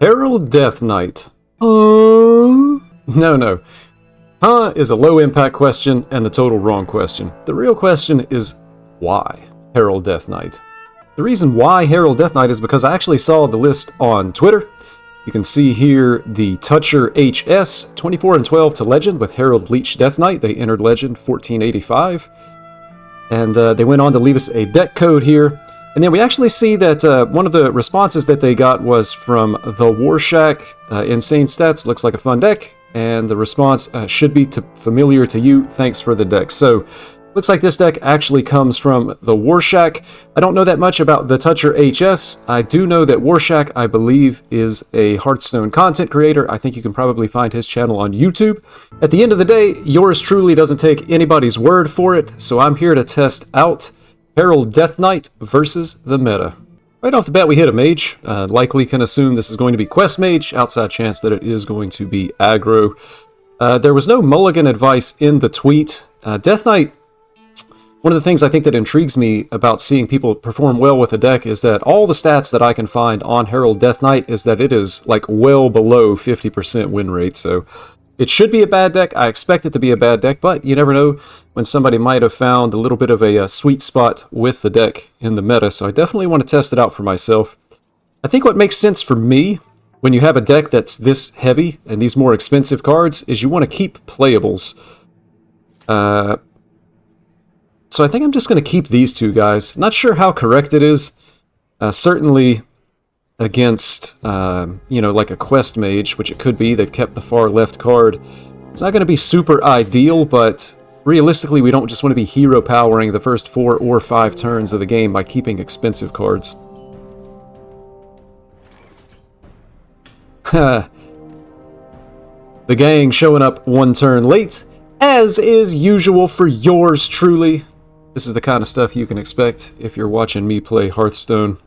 Herald Death Knight. No. Is a low impact question and the total wrong question. The real question is why Herald Death Knight? The reason why Herald Death Knight is because I actually saw the list on Twitter. You can see here the Toucher HS, 24 and 12 to Legend with Herald Leech Death Knight. They entered Legend 1485. And they went on to leave us a deck code here. And then we actually see that one of the responses that they got was from the Warshack. Insane Stats, looks like a fun deck. And the response should be familiar to you, thanks for the deck. So, looks like this deck actually comes from the Warshack. I don't know that much about the Toucher HS. I do know that Warshack, I believe, is a Hearthstone content creator. I think you can probably find his channel on YouTube. At the end of the day, yours truly doesn't take anybody's word for it, so I'm here to test out Herald Death Knight versus the meta. Right off the bat, we hit a mage. Likely can assume this is going to be quest mage. Outside chance that it is going to be aggro. There was no mulligan advice in the tweet. Death Knight, one of the things I think that intrigues me about seeing people perform well with a deck is that all the stats that I can find on Herald Death Knight is that it is like well below 50% win rate. So it should be a bad deck. I expect it to be a bad deck, but you never know when somebody might have found a little bit of a sweet spot with the deck in the meta, so I definitely want to test it out for myself. I think what makes sense for me when you have a deck that's this heavy and these more expensive cards is you want to keep playables. So I think I'm just going to keep these two guys. Not sure how correct it is. Certainly against, like a quest mage, which it could be. They've kept the far left card. It's not going to be super ideal, but realistically, we don't just want to be hero powering the first 4 or 5 turns of the game by keeping expensive cards. The gang showing up 1 turn late, as is usual for yours truly. This is the kind of stuff you can expect if you're watching me play Hearthstone.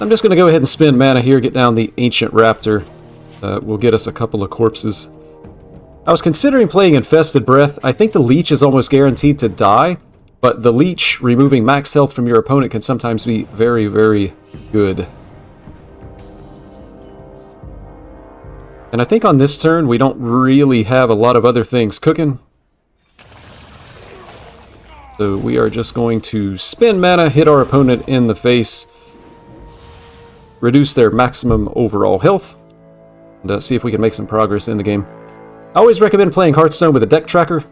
I'm just going to go ahead and spend mana here, get down the Ancient Raptor. Will get us a couple of corpses. I was considering playing Infested Breath. I think the Leech is almost guaranteed to die, but the Leech removing max health from your opponent can sometimes be very, very good. And I think on this turn, we don't really have a lot of other things cooking. So we are just going to spend mana, hit our opponent in the face, reduce their maximum overall health, and see if we can make some progress in the game. I always recommend playing Hearthstone with a deck tracker.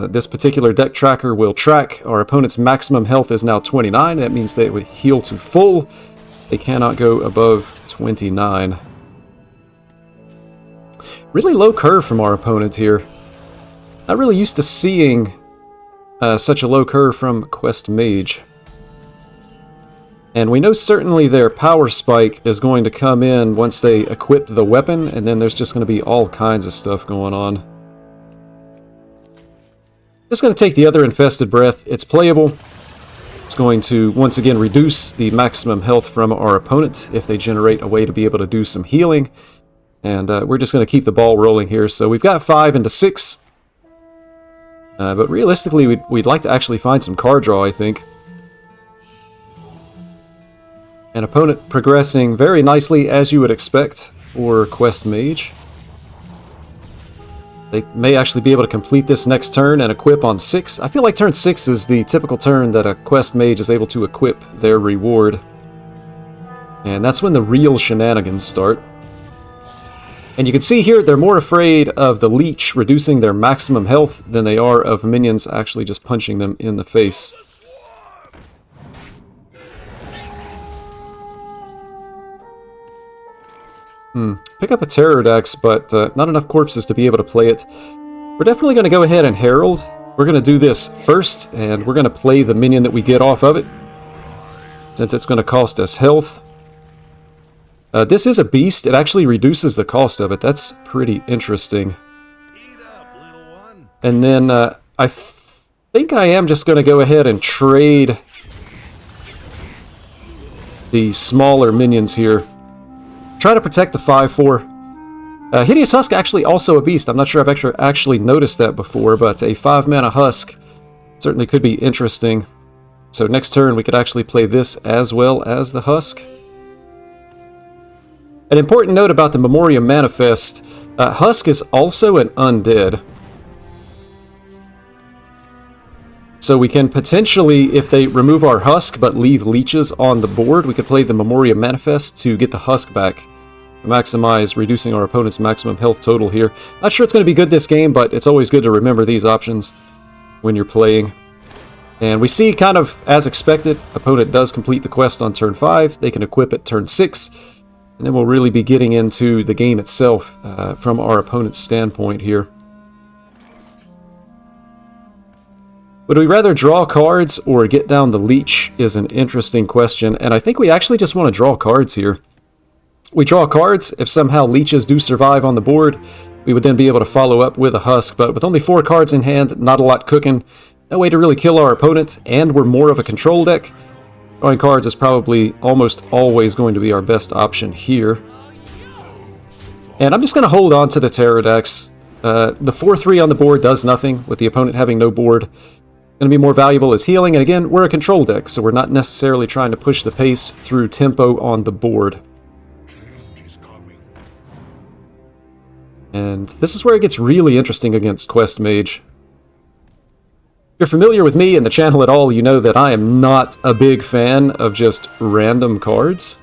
This particular deck tracker will track our opponent's maximum health is now 29. That means they would heal to full. They cannot go above 29. Really low curve from our opponent here. Not really used to seeing such a low curve from Quest Mage. And we know certainly their power spike is going to come in once they equip the weapon, and then there's just going to be all kinds of stuff going on. Just going to take the other Infested Breath. It's playable. It's going to, once again, reduce the maximum health from our opponent if they generate a way to be able to do some healing. And we're just going to keep the ball rolling here. So we've got 5 into 6. But realistically, we'd like to actually find some card draw, I think. An opponent progressing very nicely, as you would expect, for Quest Mage. They may actually be able to complete this next turn and equip on 6. I feel like turn 6 is the typical turn that a Quest Mage is able to equip their reward. And that's when the real shenanigans start. And you can see here, they're more afraid of the Leech reducing their maximum health than they are of minions actually just punching them in the face. Pick up a Terror Dex, but not enough corpses to be able to play it. We're definitely going to go ahead and Herald. We're going to do this first, and we're going to play the minion that we get off of it, since it's going to cost us health. This is a beast. It actually reduces the cost of it. That's pretty interesting. And then I think I am just going to go ahead and trade the smaller minions here. Try to protect the 5/4. Hideous Husk actually also a beast. I'm not sure I've actually noticed that before, but a 5-mana Husk certainly could be interesting. So next turn we could actually play this as well as the Husk. An important note about the Memoriam Manifest, Husk is also an undead. So we can potentially, if they remove our Husk but leave leeches on the board, we could play the Memoriam Manifest to get the Husk back. To maximize reducing our opponent's maximum health total here. Not sure it's going to be good this game, but it's always good to remember these options when you're playing. And we see, kind of as expected, opponent does complete the quest on turn 5. They can equip it turn 6. And then we'll really be getting into the game itself from our opponent's standpoint here. Would we rather draw cards or get down the leech is an interesting question, and I think we actually just want to draw cards here. We draw cards. If somehow leeches do survive on the board, we would then be able to follow up with a Husk, but with only 4 cards in hand, not a lot cooking, no way to really kill our opponent, and we're more of a control deck. Drawing cards is probably almost always going to be our best option here. And I'm just going to hold on to the Pterodax. The 4-3 on the board does nothing, with the opponent having no board. Going to be more valuable as healing, and again, we're a control deck, so we're not necessarily trying to push the pace through tempo on the board. And this is where it gets really interesting against Quest Mage. If you're familiar with me and the channel at all, you know that I am not a big fan of just random cards.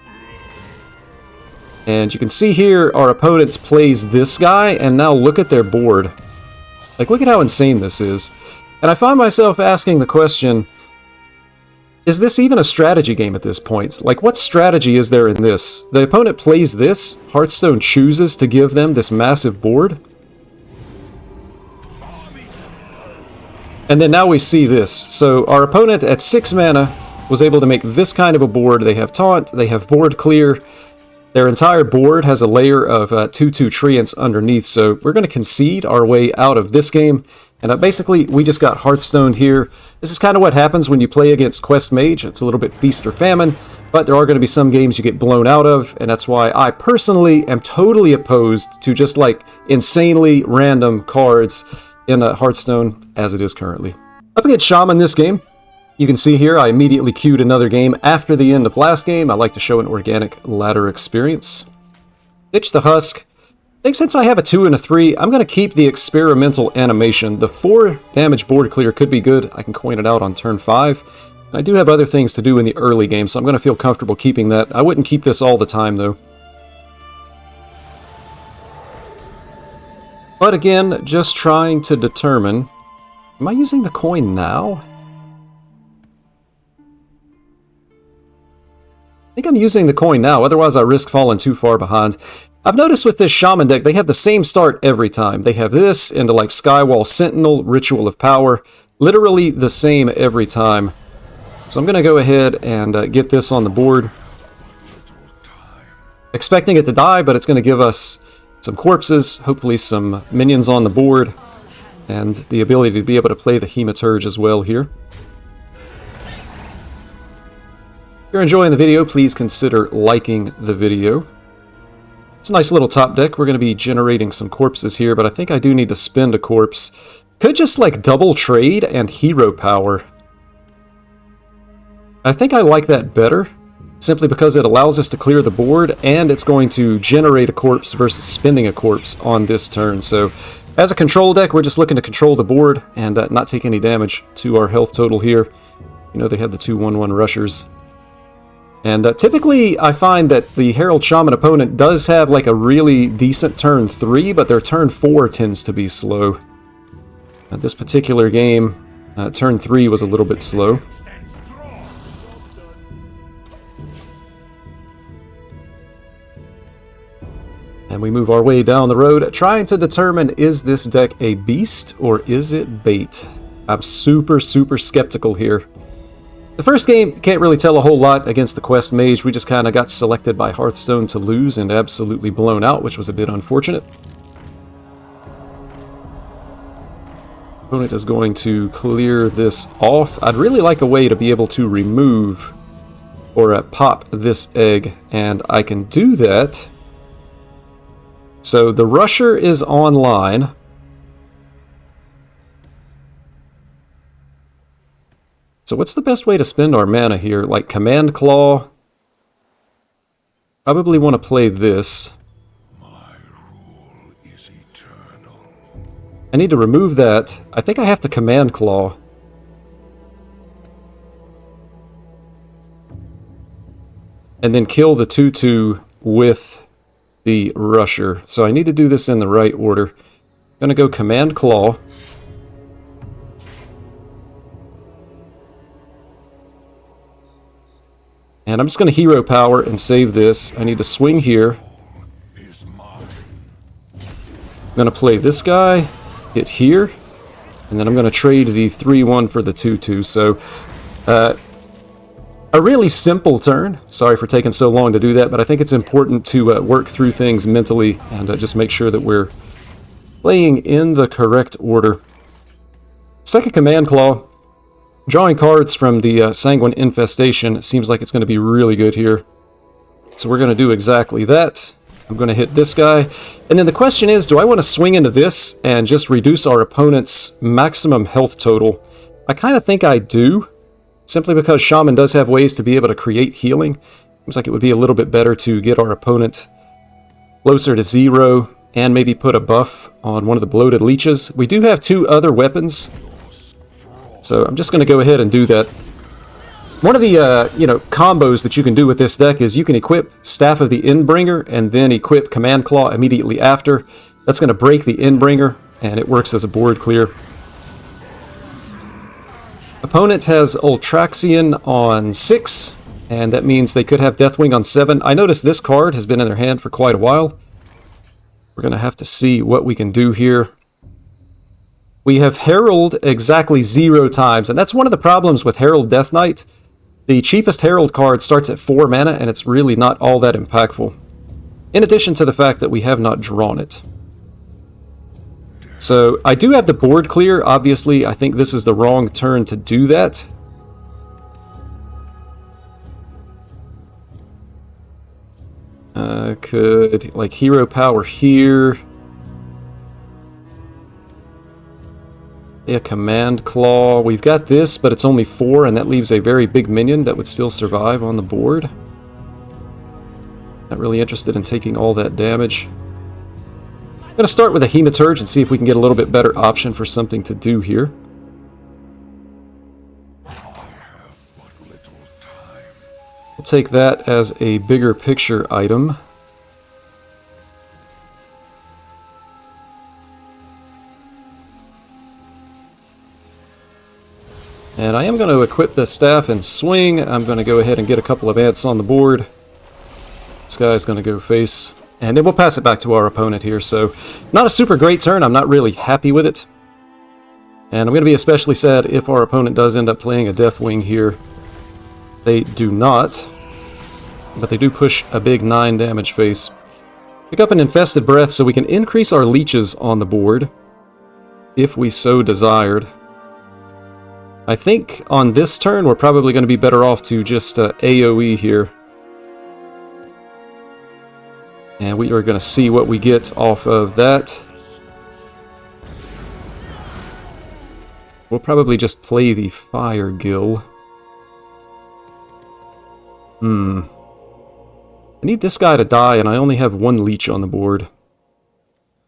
And you can see here, our opponent plays this guy, and now look at their board. Like, look at how insane this is. And I find myself asking the question, is this even a strategy game at this point? Like, what strategy is there in this? The opponent plays this, Hearthstone chooses to give them this massive board. And then now we see this. So our opponent at 6 mana was able to make this kind of a board. They have Taunt, they have board clear. Their entire board has a layer of 2/2 treants underneath, so we're going to concede our way out of this game. And basically, we just got Hearthstoned here. This is kind of what happens when you play against Quest Mage. It's a little bit feast or famine, but there are going to be some games you get blown out of, and that's why I personally am totally opposed to just like insanely random cards in Hearthstone as it is currently. Up against Shaman this game. You can see here I immediately queued another game after the end of last game. I like to show an organic ladder experience. Ditch the Husk. I think since I have a 2 and a 3, I'm going to keep the experimental animation. The 4 damage board clear could be good. I can coin it out on turn 5. And I do have other things to do in the early game, so I'm going to feel comfortable keeping that. I wouldn't keep this all the time, though. But again, just trying to determine... Am I using the coin now? I think I'm using the coin now, otherwise I risk falling too far behind. I've noticed with this Shaman deck, they have the same start every time. They have this into like Skywall Sentinel, Ritual of Power. Literally the same every time. So I'm going to go ahead and get this on the board. Expecting it to die, but it's going to give us some corpses, hopefully some minions on the board, and the ability to be able to play the Hematurge as well here. If you're enjoying the video, please consider liking the video. It's a nice little top deck. We're going to be generating some corpses here, but I think I do need to spend a corpse. Could just like double trade and hero power. I think I like that better, simply because it allows us to clear the board, and it's going to generate a corpse versus spending a corpse on this turn. So as a control deck, we're just looking to control the board and not take any damage to our health total here. You know, they have the 2/1/1 rushers. And typically, I find that the Herald Shaman opponent does have like a really decent turn 3, but their turn 4 tends to be slow. This particular game, turn 3 was a little bit slow. And we move our way down the road, trying to determine, is this deck a beast or is it bait? I'm super skeptical here. The first game, can't really tell a whole lot against the Quest Mage. We just kind of got selected by Hearthstone to lose and absolutely blown out, which was a bit unfortunate. Opponent is going to clear this off. I'd really like a way to be able to remove or pop this egg, and I can do that. So the Rusher is online. So what's the best way to spend our mana here? Like Command Claw? Probably want to play this. My rule is eternal. I need to remove that. I think I have to Command Claw. And then kill the 2/2 with the Rusher. So I need to do this in the right order. I'm going to go Command Claw. And I'm just going to Hero Power and save this. I need to swing here. I'm going to play this guy, hit here, and then I'm going to trade the 3/1 for the 2/2. So, a really simple turn. Sorry for taking so long to do that, but I think it's important to work through things mentally and just make sure that we're playing in the correct order. Second Command Claw. Drawing cards from the Sanguine Infestation seems like it's going to be really good here. So we're going to do exactly that. I'm going to hit this guy. And then the question is, do I want to swing into this and just reduce our opponent's maximum health total? I kind of think I do, simply because Shaman does have ways to be able to create healing. Seems like it would be a little bit better to get our opponent closer to 0 and maybe put a buff on one of the bloated leeches. We do have 2 other weapons, so I'm just going to go ahead and do that. One of the combos that you can do with this deck is you can equip Staff of the Endbringer and then equip Command Claw immediately after. That's going to break the Endbringer, and it works as a board clear. Opponent has Ultraxion on 6, and that means they could have Deathwing on 7. I noticed this card has been in their hand for quite a while. We're going to have to see what we can do here. We have Herald exactly 0 times, and that's one of the problems with Herald Death Knight. The cheapest Herald card starts at 4 mana, and it's really not all that impactful. In addition to the fact that we have not drawn it. So, I do have the board clear. Obviously, I think this is the wrong turn to do that. Could, like, Hero Power here. A Command Claw. We've got this, but it's only 4, and that leaves a very big minion that would still survive on the board. Not really interested in taking all that damage. I'm going to start with a Hematurge and see if we can get a little bit better option for something to do here. We'll take that as a bigger picture item. And I am going to equip the staff and swing. I'm going to go ahead and get a couple of ants on the board. This guy's going to go face. And then we'll pass it back to our opponent here. So, not a super great turn. I'm not really happy with it. And I'm going to be especially sad if our opponent does end up playing a Deathwing here. They do not. But they do push a big 9 damage face. Pick up an Infested Breath so we can increase our leeches on the board, if we so desired. I think on this turn we're probably going to be better off to just AoE here. And we are going to see what we get off of that. We'll probably just play the Fire Gill. I need this guy to die, and I only have 1 leech on the board.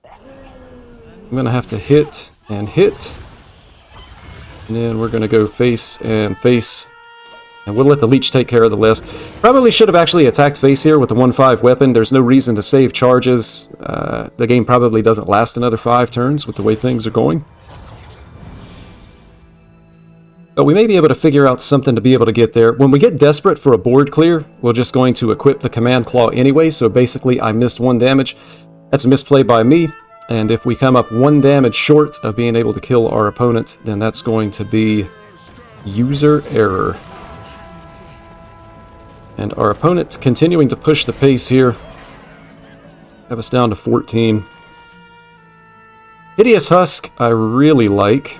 I'm going to have to hit and hit. And then we're going to go face and face. And we'll let the leech take care of the rest. Probably should have actually attacked face here with the 1/5 weapon. There's no reason to save charges. The game probably doesn't last another 5 turns with the way things are going. But we may be able to figure out something to be able to get there. When we get desperate for a board clear, we're just going to equip the Command Claw anyway. So basically, I missed 1 damage. That's a misplay by me. And if we come up 1 damage short of being able to kill our opponent, then that's going to be user error. And our opponent continuing to push the pace here. Have us down to 14. Hideous Husk, I really like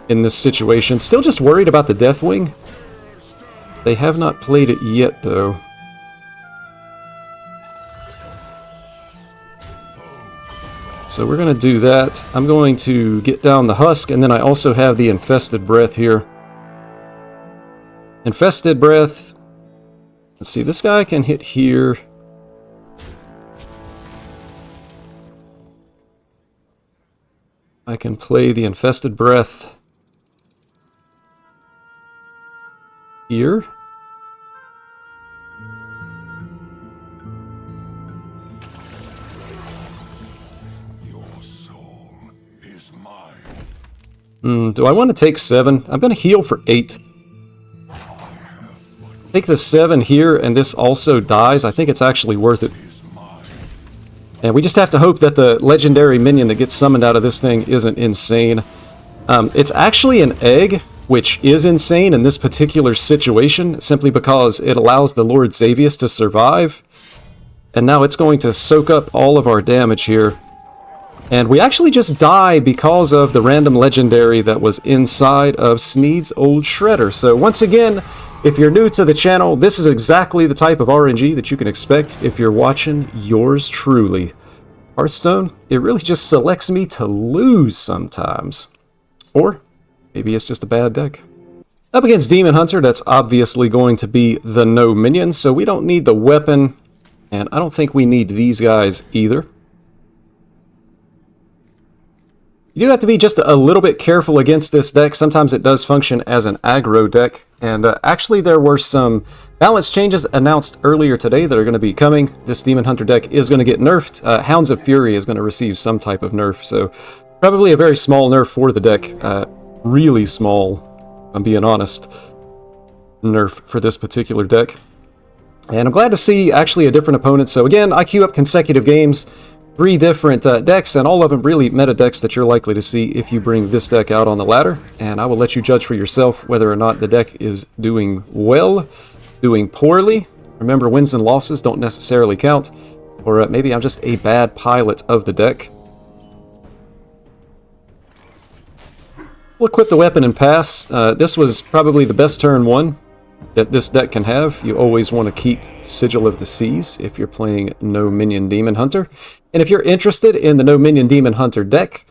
in this situation. Still just worried about the Deathwing. They have not played it yet, though. So we're going to do that. I'm going to get down the Husk, and then I also have the Infested Breath here. Infested Breath Let's see, this guy can hit here. I can play the Infested Breath here. Your soul is mine. Do I want to take 7? I'm going to heal for 8. Take the 7 here, and this also dies. I think it's actually worth it. And we just have to hope that the legendary minion that gets summoned out of this thing isn't insane. It's actually an egg, which is insane in this particular situation, simply because it allows the Lord Xavius to survive. And now it's going to soak up all of our damage here. And we actually just die because of the random legendary that was inside of Sneed's old shredder. So once again, if you're new to the channel, this is exactly the type of RNG that you can expect if you're watching yours truly. Hearthstone, it really just selects me to lose sometimes. Or maybe it's just a bad deck. Up against Demon Hunter, that's obviously going to be the no minion, so we don't need the weapon, and I don't think we need these guys either. You do have to be just a little bit careful against this deck. Sometimes it does function as an aggro deck. And actually there were some balance changes announced earlier today that are going to be coming. This Demon Hunter deck is going to get nerfed. Hounds of Fury is going to receive some type of nerf. So probably a very small nerf for the deck. Really small, if I'm being honest, nerf for this particular deck. And I'm glad to see actually a different opponent. So again, I queue up consecutive games. 3 different decks, and all of them really meta decks that you're likely to see if you bring this deck out on the ladder. And I will let you judge for yourself whether or not the deck is doing well, doing poorly. Remember, wins and losses don't necessarily count. Or maybe I'm just a bad pilot of the deck. We'll equip the weapon and pass. This was probably the best turn 1 that this deck can have. You always want to keep Sigil of the Seas if you're playing No Minion Demon Hunter. And if you're interested in the No Minion Demon Hunter deck,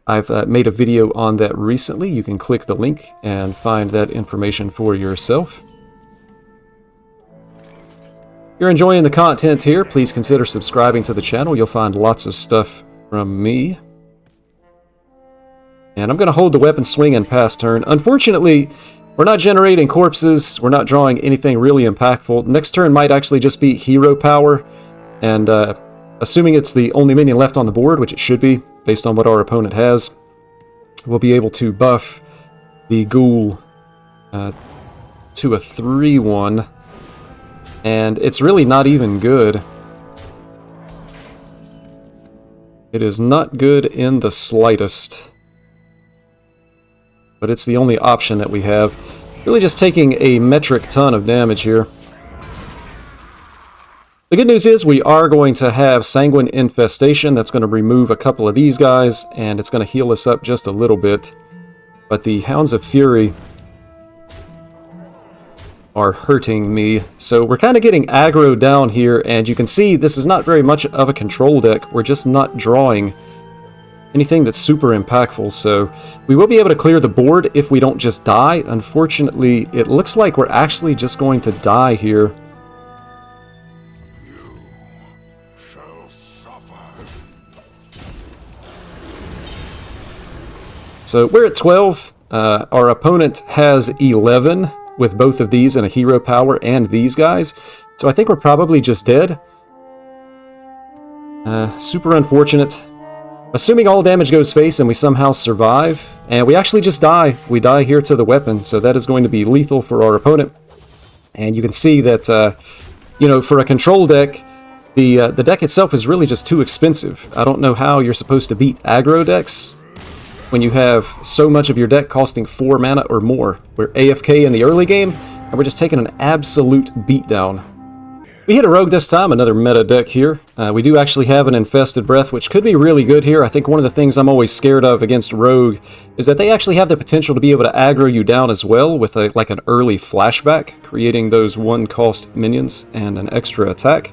I've made a video on that recently. You can click the link and find that information for yourself. If you're enjoying the content here, please consider subscribing to the channel. You'll find lots of stuff from me. And I'm going to hold the weapon swing and pass turn. Unfortunately, we're not generating corpses. We're not drawing anything really impactful. Next turn might actually just be hero power. And assuming it's the only minion left on the board, which it should be, based on what our opponent has, we'll be able to buff the ghoul to a 3/1. And it's really not even good. It is not good in the slightest. But it's the only option that we have. Really just taking a metric ton of damage here. The good news is we are going to have Sanguine Infestation. That's going to remove a couple of these guys, and it's going to heal us up just a little bit. But the Hounds of Fury are hurting me. So we're kind of getting aggro down here, and you can see this is not very much of a control deck. We're just not drawing anything that's super impactful, so we will be able to clear the board if we don't just die. Unfortunately, it looks like we're actually just going to die here. So we're at 12. Our opponent has 11 with both of these and a hero power and these guys. So I think we're probably just dead. Super unfortunate. Assuming all damage goes face and we somehow survive, and we actually just die. We die here to the weapon, so that is going to be lethal for our opponent. And you can see that, you know, for a control deck, the deck itself is really just too expensive. I don't know how you're supposed to beat aggro decks when you have so much of your deck costing 4 mana or more. We're AFK in the early game, and we're just taking an absolute beatdown. We hit a rogue this time, another meta deck here. We do actually have an Infested Breath, which could be really good here. I think one of the things I'm always scared of against rogue is that they actually have the potential to be able to aggro you down as well with like an early flashback, creating those 1-cost minions and an extra attack.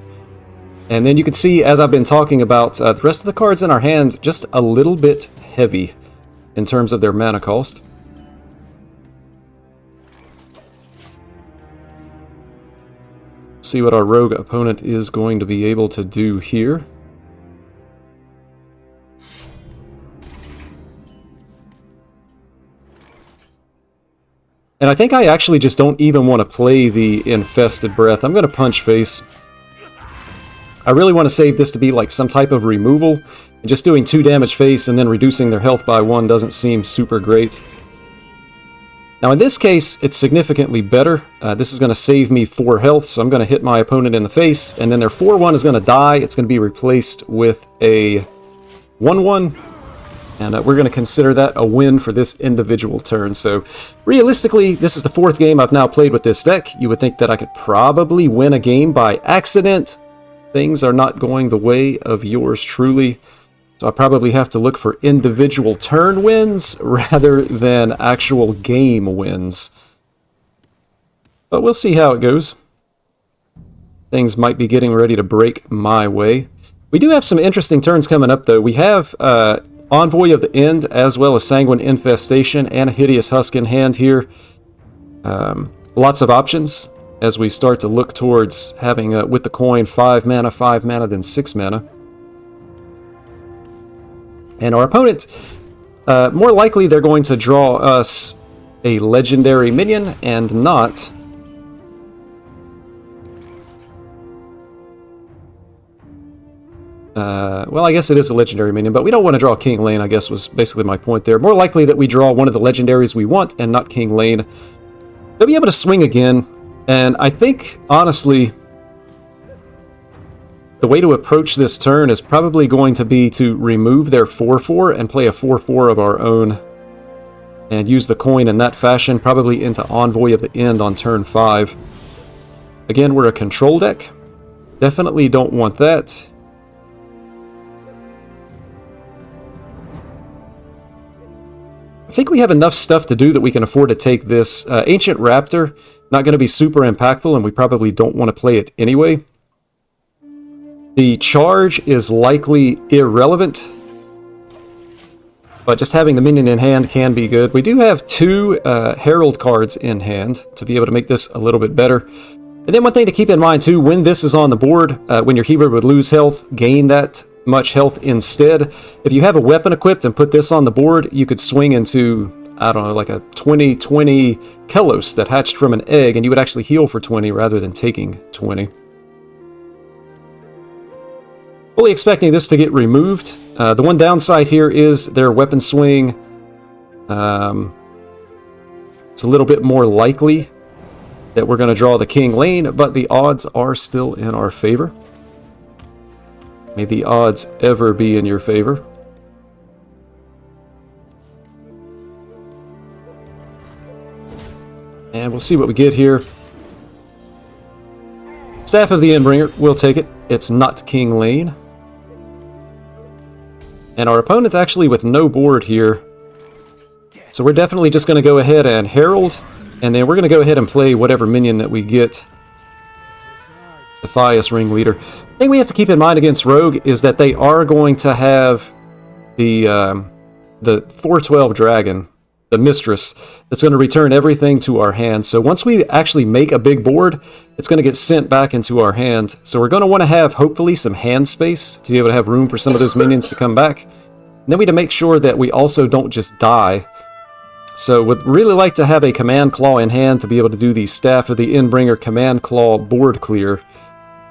And then you can see, as I've been talking about, the rest of the cards in our hand just a little bit heavy in terms of their mana cost. See what our rogue opponent is going to be able to do here. And I think I actually just don't even want to play the Infested Breath. I'm going to Punch Face. I really want to save this to be like some type of removal. And just doing 2 damage face and then reducing their health by 1 doesn't seem super great. Now in this case, it's significantly better. This is going to save me 4 health, so I'm going to hit my opponent in the face. And then their 4-1 is going to die. It's going to be replaced with a 1-1. And we're going to consider that a win for this individual turn. So, realistically, this is the 4th game I've now played with this deck. You would think that I could probably win a game by accident. Things are not going the way of yours truly. So I probably have to look for individual turn wins rather than actual game wins. But we'll see how it goes. Things might be getting ready to break my way. We do have some interesting turns coming up, though. We have Envoy of the End, as well as Sanguine Infestation and a Hideous Husk in hand here. Lots of options as we start to look towards having, with the coin, 5 mana, then 6 mana. And our opponent, more likely they're going to draw us a legendary minion and not... well, I guess it is a legendary minion, but we don't want to draw King Lane, I guess was basically my point there. More likely that we draw one of the legendaries we want and not King Lane. They'll be able to swing again, and I think, honestly, the way to approach this turn is probably going to be to remove their 4-4 and play a 4-4 of our own. And use the coin in that fashion, probably into Envoy of the End on turn 5. Again, we're a control deck. Definitely don't want that. I think we have enough stuff to do that we can afford to take this. Ancient Raptor, not going to be super impactful, and we probably don't want to play it anyway. The charge is likely irrelevant, but just having the minion in hand can be good. We do have 2 Herald cards in hand to be able to make this a little bit better. And then one thing to keep in mind too, when this is on the board, when your hero would lose health, gain that much health instead. If you have a weapon equipped and put this on the board, you could swing into, I don't know, like a 20/20 Kelos that hatched from an egg, and you would actually heal for 20 rather than taking 20. Fully expecting this to get removed. The one downside here is their weapon swing. It's a little bit more likely that we're going to draw the King Lane, but the odds are still in our favor. May the odds ever be in your favor. And we'll see what we get here. Staff of the Endbringer, we'll take it. It's not King Lane. And our opponent's actually with no board here. So we're definitely just going to go ahead and Herald. And then we're going to go ahead and play whatever minion that we get. Defias Ringleader. The thing we have to keep in mind against Rogue is that they are going to have the 4/12 Dragon, the Mistress, that's going to return everything to our hand. So once we actually make a big board, it's going to get sent back into our hand. So we're going to want to have, hopefully, some hand space to be able to have room for some of those minions to come back. And then we need to make sure that we also don't just die. So would really like to have a Command Claw in hand to be able to do the Staff of the Endbringer Command Claw board clear,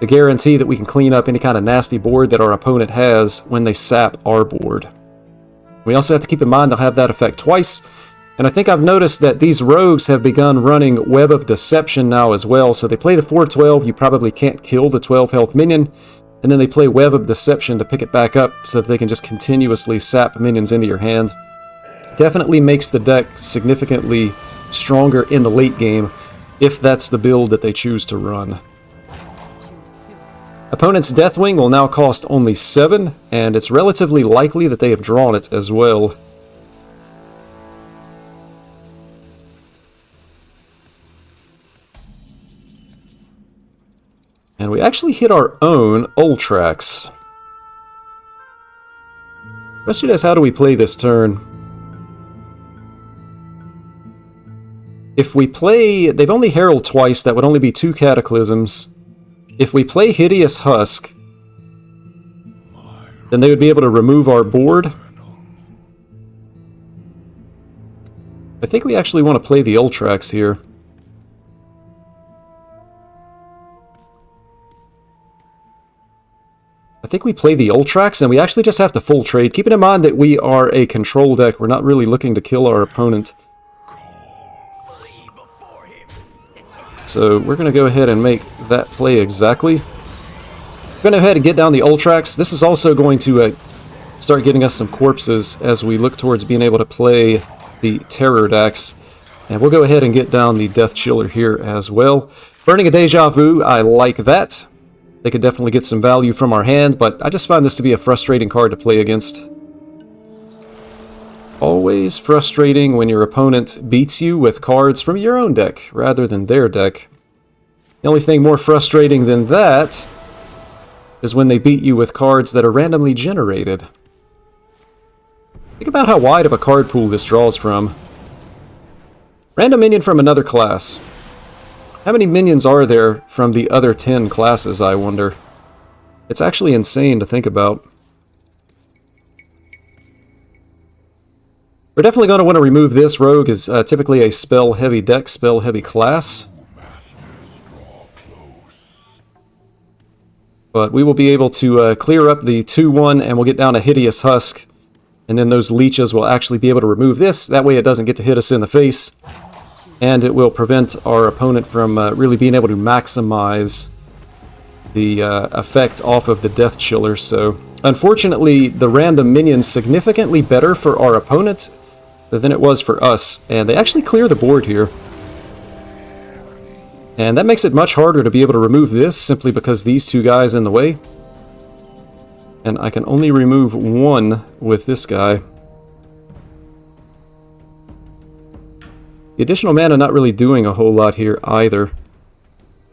to guarantee that we can clean up any kind of nasty board that our opponent has when they sap our board. We also have to keep in mind they'll have that effect twice, and I think I've noticed that these rogues have begun running Web of Deception now as well, so they play the 4/12, you probably can't kill the 12 health minion, and then they play Web of Deception to pick it back up so that they can just continuously sap minions into your hand. Definitely makes the deck significantly stronger in the late game, if that's the build that they choose to run. Opponent's Deathwing will now cost only 7, and it's relatively likely that they have drawn it as well. And we actually hit our own Ultrax. Question is, how do we play this turn? If we play... They've only Herald twice, that would only be 2 Cataclysms. If we play Hideous Husk, then they would be able to remove our board. I think we actually want to play the Ultrax here. I think we play the Ultrax, and we actually just have to full trade. Keeping in mind that we are a control deck, we're not really looking to kill our opponent. So we're going to go ahead and make that play exactly. We're going to go ahead and get down the Ultrax. This is also going to start getting us some corpses as we look towards being able to play the Terror decks. And we'll go ahead and get down the Death Chiller here as well. Burning a Deja Vu, I like that. They could definitely get some value from our hand, but I just find this to be a frustrating card to play against. Always frustrating when your opponent beats you with cards from your own deck rather than their deck. The only thing more frustrating than that is when they beat you with cards that are randomly generated. Think about how wide of a card pool this draws from. Random minion from another class. How many minions are there from the other 10 classes, I wonder? It's actually insane to think about. We're definitely going to want to remove this. Rogue is typically a spell-heavy deck, spell-heavy class. But we will be able to clear up the 2-1, and we'll get down a Hideous Husk. And then those leeches will actually be able to remove this. That way it doesn't get to hit us in the face. And it will prevent our opponent from really being able to maximize the effect off of the Death Chiller. So, unfortunately, the random minion's significantly better for our opponent than it was for us. And they actually clear the board here. And that makes it much harder to be able to remove this simply because these two guys in the way. And I can only remove one with this guy. The additional mana not really doing a whole lot here either.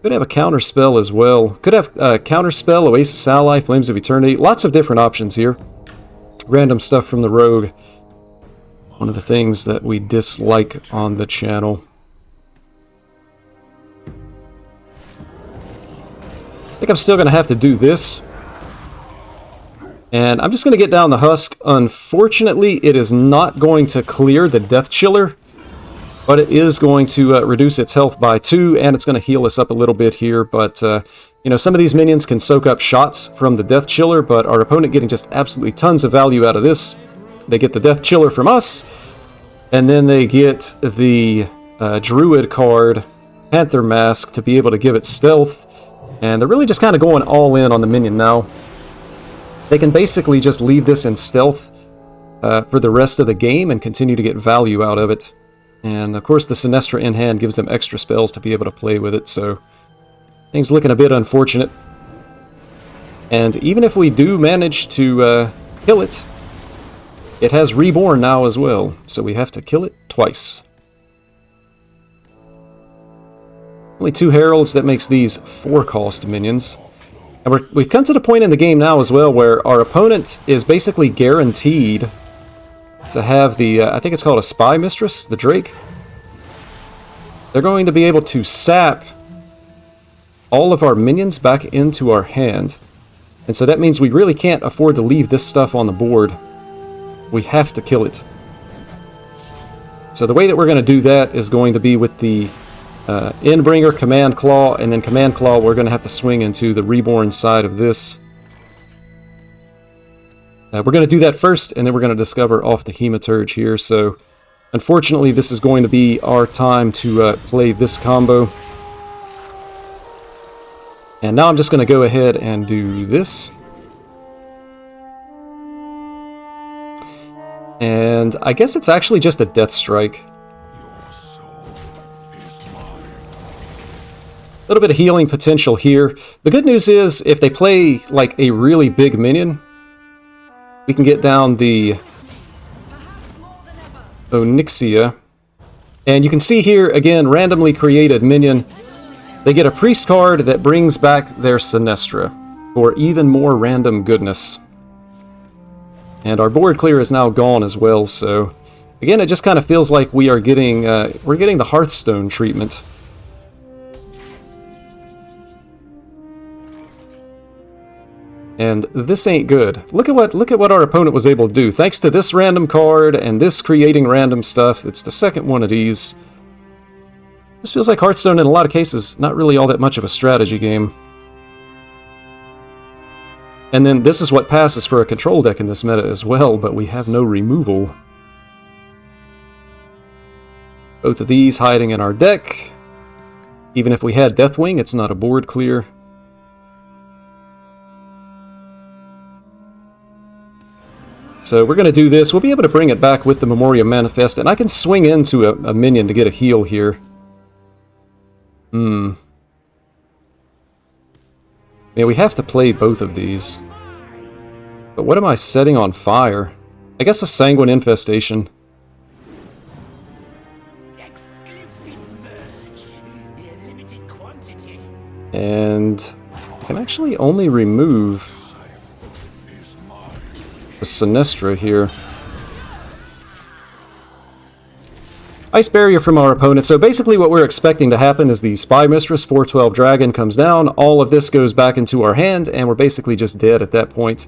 Could have a counter spell as well. Could have counter spell, Oasis Ally, Flames of Eternity. Lots of different options here. Random stuff from the Rogue. One of the things that we dislike on the channel. I think I'm still going to have to do this. And I'm just going to get down the Husk. Unfortunately, it is not going to clear the Death Chiller. But it is going to reduce its health by 2, and it's going to heal us up a little bit here. But, you know, some of these minions can soak up shots from the Death Chiller, but our opponent getting just absolutely tons of value out of this. They get the Death Chiller from us, and then they get the Druid card, Panther Mask, to be able to give it stealth. And they're really just kind of going all in on the minion now. They can basically just leave this in stealth for the rest of the game and continue to get value out of it. And of course the Sinestra in hand gives them extra spells to be able to play with it, so things looking a bit unfortunate. And even if we do manage to kill it, it has Reborn now as well, so we have to kill it twice. Only 2 Heralds, that makes these 4-cost minions. And we've come to the point in the game now as well where our opponent is basically guaranteed to have the, I think it's called a Spy Mistress, the Drake. They're going to be able to sap all of our minions back into our hand. And so that means we really can't afford to leave this stuff on the board. We have to kill it. So the way that we're going to do that is going to be with the Endbringer, Command Claw, and then Command Claw we're going to have to swing into the Reborn side of this. We're going to do that first, and then we're going to discover off the Hematurge here. So, unfortunately, this is going to be our time to play this combo. And now I'm just going to go ahead and do this. And I guess it's actually just a Death Strike. A little bit of healing potential here. The good news is, if they play like a really big minion, we can get down the Onyxia. And you can see here, again, randomly created minion. They get a Priest card that brings back their Sinestra for even more random goodness. And our board clear is now gone as well, so again, it just kind of feels like we are getting we're getting the Hearthstone treatment. And this ain't good. Look at what our opponent was able to do. Thanks to this random card and this creating random stuff. It's the second one of these. This feels like Hearthstone in a lot of cases, not really all that much of a strategy game. And then this is what passes for a control deck in this meta as well, but we have no removal. Both of these hiding in our deck. Even if we had Deathwing, it's not a board clear. So we're going to do this. We'll be able to bring it back with the Memoriam Manifest, and I can swing into a minion to get a heal here. Yeah, we have to play both of these. But what am I setting on fire? I guess a Sanguine Infestation. And I can actually only remove the Sinistra here. Ice Barrier from our opponent. So basically what we're expecting to happen is the Spy Mistress 412 Dragon comes down, all of this goes back into our hand, and we're basically just dead at that point.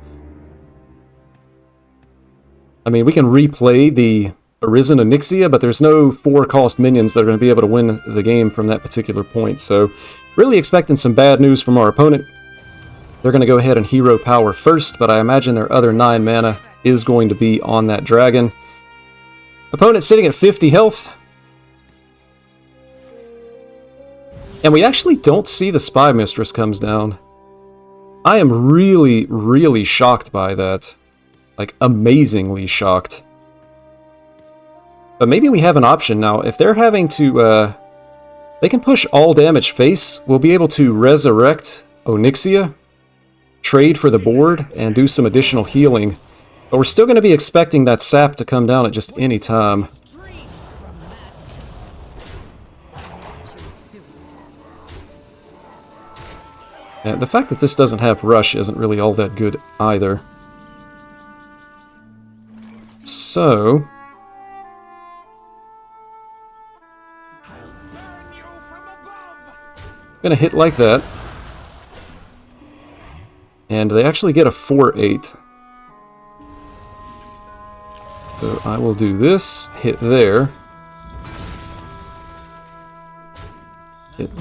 I mean, we can replay the Arisen Onyxia, but there's no 4-cost minions that are going to be able to win the game from that particular point. So really expecting some bad news from our opponent. They're going to go ahead and hero power first, but I imagine their other 9 mana is going to be on that dragon. Opponent sitting at 50 health. And we actually don't see the Spy Mistress comes down. I am really, really shocked by that. Like, amazingly shocked. But maybe we have an option now. If they're having to, they can push all damage face. We'll be able to resurrect Onyxia, trade for the board, and do some additional healing. But we're still going to be expecting that sap to come down at just any time. And the fact that this doesn't have Rush isn't really all that good either. So gonna hit like that. And they actually get a 4/8. So I will do this, hit there. Hit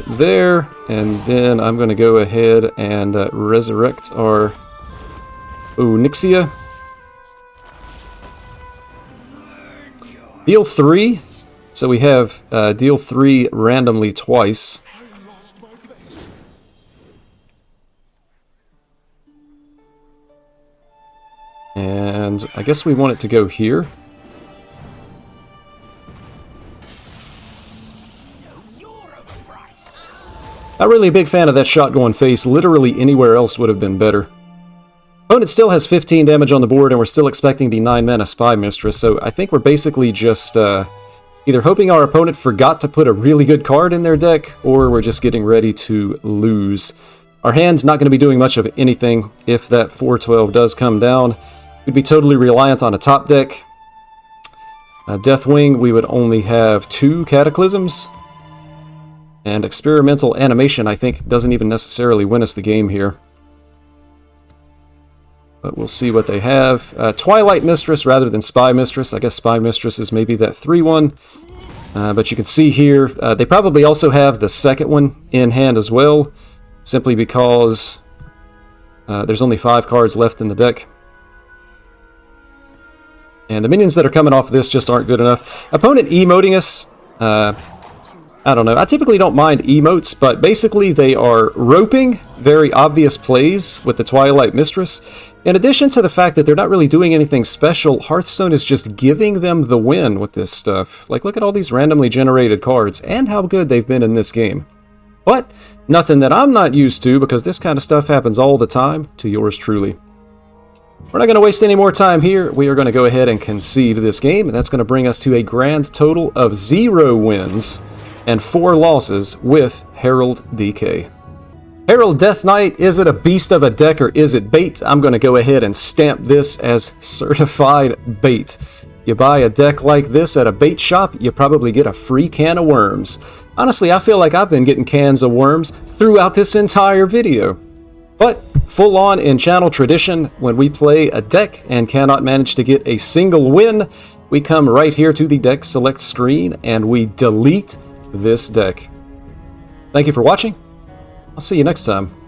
there, and then I'm going to go ahead and resurrect our Onyxia. Deal 3. So we have deal 3 randomly twice. And I guess we want it to go here. Not really a big fan of that shot going face. Literally anywhere else would have been better. Opponent still has 15 damage on the board, and we're still expecting the 9-mana Spy Mistress, so I think we're basically just either hoping our opponent forgot to put a really good card in their deck, or we're just getting ready to lose. Our hand's not going to be doing much of anything if that 412 does come down. We'd be totally reliant on a top deck. Deathwing, we would only have 2 Cataclysms. And Experimental Animation, I think, doesn't even necessarily win us the game here. But we'll see what they have. Twilight Mistress rather than Spy Mistress. I guess Spy Mistress is maybe that 3-1. But you can see here, they probably also have the second one in hand as well. Simply because there's only 5 cards left in the deck. And the minions that are coming off of this just aren't good enough. Opponent emoting us. I don't know. I typically don't mind emotes, but basically they are roping very obvious plays with the Twilight Mistress. In addition to the fact that they're not really doing anything special, Hearthstone is just giving them the win with this stuff. Like, look at all these randomly generated cards and how good they've been in this game. But nothing that I'm not used to, because this kind of stuff happens all the time to yours truly. We're not going to waste any more time here. We are going to go ahead and concede this game, and that's going to bring us to a grand total of 0 wins and 4 losses with Herald DK. Herald Death Knight, is it a beast of a deck or is it bait? I'm going to go ahead and stamp this as certified bait. You buy a deck like this at a bait shop, you probably get a free can of worms. Honestly, I feel like I've been getting cans of worms throughout this entire video. But full on in channel tradition, when we play a deck and cannot manage to get a single win, we come right here to the deck select screen and we delete this deck. Thank you for watching. I'll see you next time.